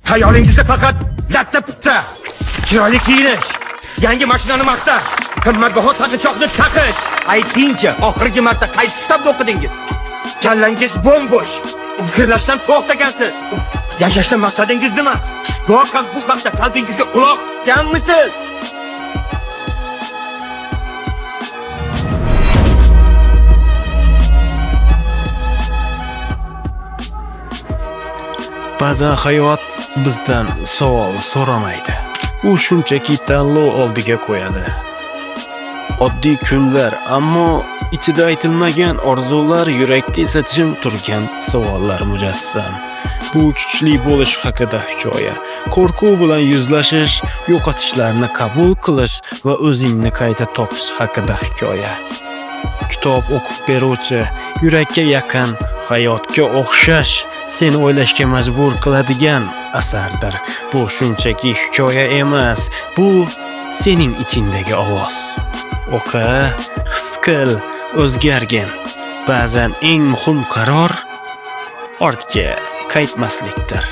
Hayolingizda faqat latta-putta, chiroyli kiyinish, yangi mashinani maqtash, qimmatbaho taqinchoqni taqish. Aytingchi, oxirgi marta qaysi kitobda o'qidingiz? Kallangiz bo'm-bo'sh. Fikrlashdan to'xtagansiz. Yashashdan maqsadingiz nima? Go'yoki bu vaqtda qalbingizga quloq tutganmisiz? Ba'zan hayot bizdan savol so'ramaydi. U shunchaki tanlov oldiga qo'yadi. Oddiy kunlar, ammo ichida aytilmagan orzular, yurakda esa jim turgan savollar mujassam. Bu kuchli bo'lish haqida hikoya. Qo'rquv bilan yuzlashish, yo'qotishlarni qabul qilish va o'zingni qayta topish haqida hikoya. Kitob o'qib beruvchi, yurakka yaqin, hayotga o'xshash, seni o'ylashga majbur qiladigan asardir. Bu shunchaki hikoya emas, bu sening ichingdagi ovoz. O'qi, his qil, o'zgargin. Ba'zan eng muhim qaror ortga qaytmaslikdir.